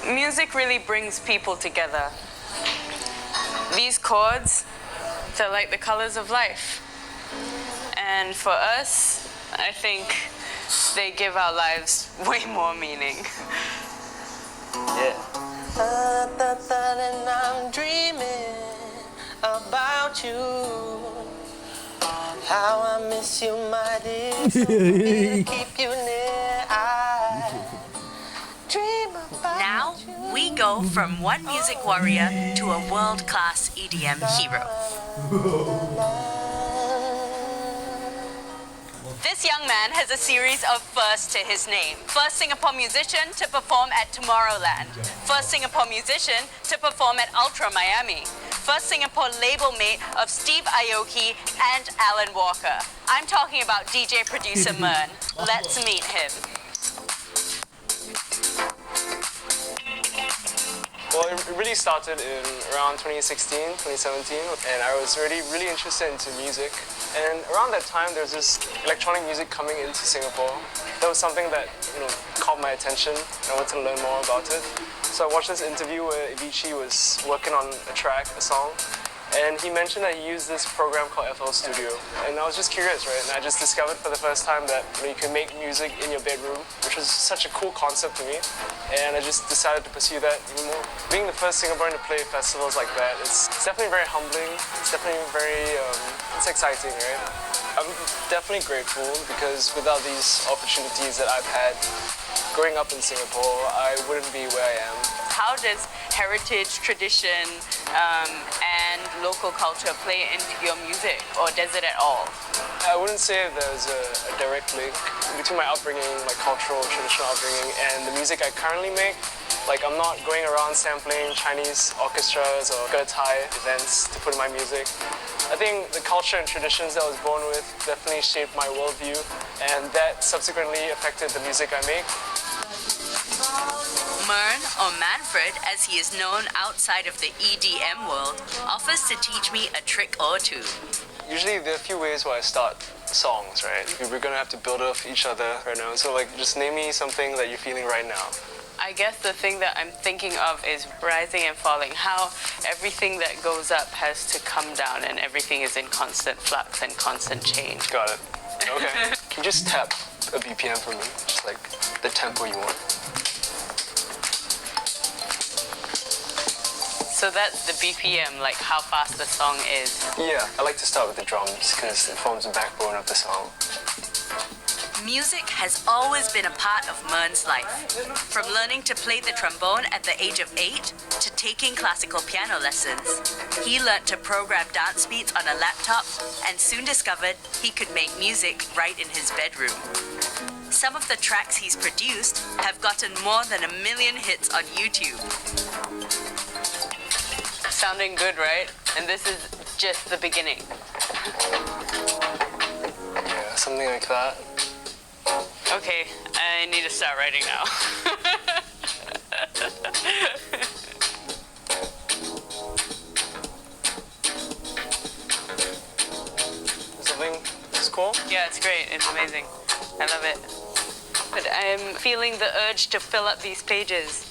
Music really brings people together. These chords, they're like the colors of life. And for us, I think they give our lives way more meaning. Yeah. And I'm dreaming about you. How I miss you, my dear. So keep you near. I dream about Now, we go from one music warrior to a world-class EDM hero. This young man has a series of firsts to his name. First Singapore musician to perform at Tomorrowland. First Singapore musician to perform at Ultra Miami. First Singapore label mate of Steve Aoki and Alan Walker. I'm talking about DJ producer Mern. Let's meet him. Well, it really started in around 2016, 2017, and I was already really interested into music. And around that time, there was this electronic music coming into Singapore. That was something that caught my attention, and I wanted to learn more about it. So I watched this interview where Avicii was working on a track, a song, and he mentioned that he used this program called FL Studio. And I was just curious, right? And I just discovered for the first time that you can make music in your bedroom, which was such a cool concept to me. And I just decided to pursue that even more. Being the first Singaporean to play festivals like that, it's definitely very humbling. It's definitely very, it's exciting, right? I'm definitely grateful because without these opportunities that I've had growing up in Singapore, I wouldn't be where I am. How does heritage, tradition, and local culture play into your music, or does it at all? I wouldn't say there's a direct link between my upbringing, my cultural, traditional upbringing, and the music I currently make. Like, I'm not going around sampling Chinese orchestras or Ge Tai events to put in my music. I think the culture and traditions that I was born with definitely shaped my worldview, and that subsequently affected the music I make. Mern, or Manfred as he is known outside of the EDM world, offers to teach me a trick or two. Usually there are a few ways where I start songs, right? We're gonna have to build off each other right now. So just name me something that you're feeling right now. I guess the thing that I'm thinking of is rising and falling, how everything that goes up has to come down and everything is in constant flux and constant change. Got it. Okay. Can you just tap a BPM for me? Just like the tempo you want. So that's the BPM, like how fast the song is. Yeah, I like to start with the drums because it forms the backbone of the song. Music has always been a part of Mern's life. From learning to play the trombone at the age of 8 to taking classical piano lessons, he learnt to program dance beats on a laptop and soon discovered he could make music right in his bedroom. Some of the tracks he's produced have gotten more than 1 million hits on YouTube. Sounding good, right? And this is just the beginning. Yeah, something like that. Okay, I need to start writing now. Something is cool? Yeah, it's great. It's amazing. I love it. But I'm feeling the urge to fill up these pages.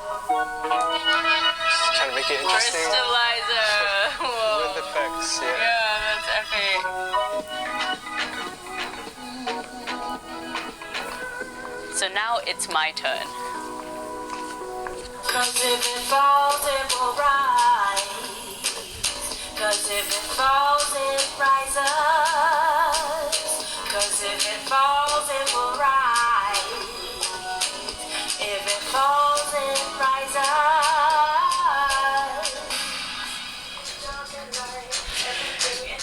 Just trying to make it interesting. Crystallizer. Whoa. With effects, yeah. Yeah, that's epic. So now it's my turn. 'Cause if it falls, it will rise. 'Cause if it falls, it rises. 'Cause if it falls, it will rise. If it falls, it rises.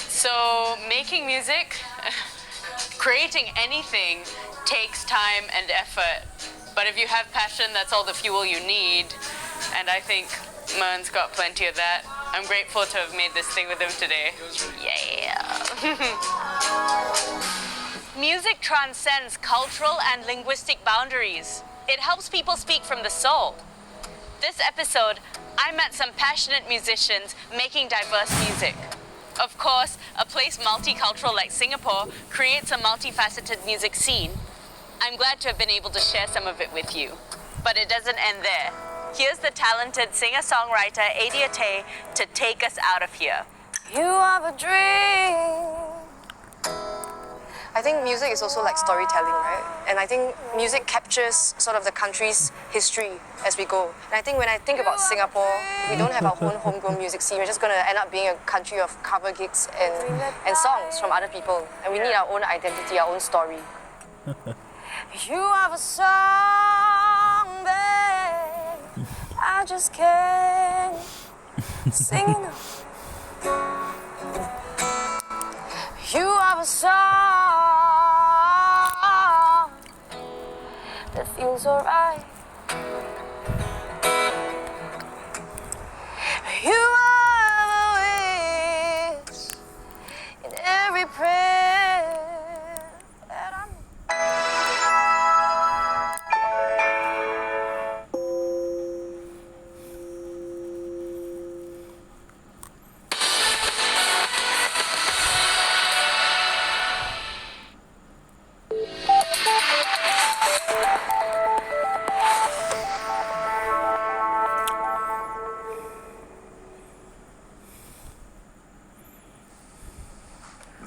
So making music, creating anything takes time and effort. But if you have passion, that's all the fuel you need. And I think Mern's got plenty of that. I'm grateful to have made this thing with him today. Yeah. Music transcends cultural and linguistic boundaries. It helps people speak from the soul. This episode, I met some passionate musicians making diverse music. Of course, a place multicultural like Singapore creates a multifaceted music scene. I'm glad to have been able to share some of it with you. But it doesn't end there. Here's the talented singer-songwriter Adia Tay to take us out of here. You have a dream. I think music is also like storytelling, right? And I think music captures sort of the country's history as we go. And I think when I think about Singapore, we don't have our own homegrown music scene. We're just going to end up being a country of cover gigs and songs from other people. And we need our own identity, our own story. You have a song, babe. I just can't sing enough. You have a song that feels alright. You have a wish in every prayer that I make.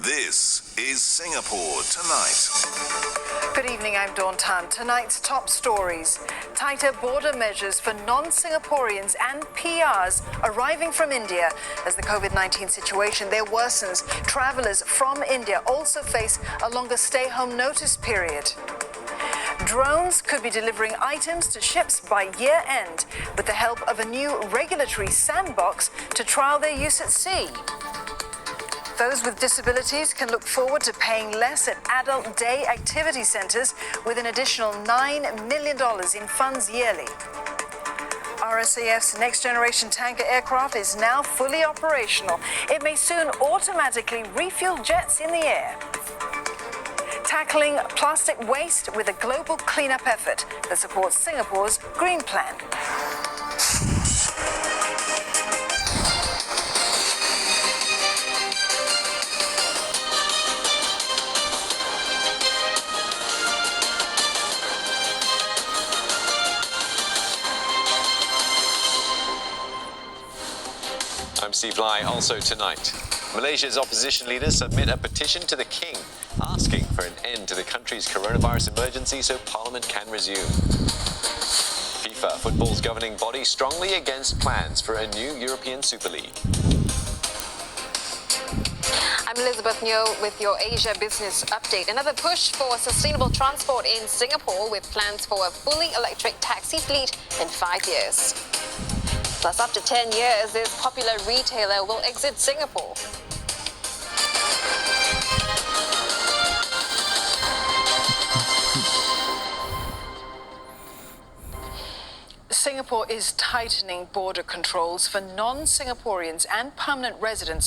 This is Singapore Tonight. Good evening, I'm Dawn Tan. Tonight's top stories. Tighter border measures for non-Singaporeans and PRs arriving from India. As the COVID-19 situation there worsens, travellers from India also face a longer stay-home notice period. Drones could be delivering items to ships by year-end with the help of a new regulatory sandbox to trial their use at sea. Those with disabilities can look forward to paying less at adult day activity centres with an additional $9 million in funds yearly. RSAF's next-generation tanker aircraft is now fully operational. It may soon automatically refuel jets in the air. Tackling plastic waste with a global cleanup effort that supports Singapore's Green Plan. I'm Steve Lai. Also tonight, Malaysia's opposition leaders submit a petition to the King asking for an end to the country's coronavirus emergency so Parliament can resume. FIFA, football's governing body, strongly against plans for a new European Super League. I'm Elizabeth Neo with your Asia Business Update. Another push for sustainable transport in Singapore with plans for a fully electric taxi fleet in 5 years. Plus, up to 10 years, this popular retailer will exit Singapore. Singapore is tightening border controls for non-Singaporeans and permanent residents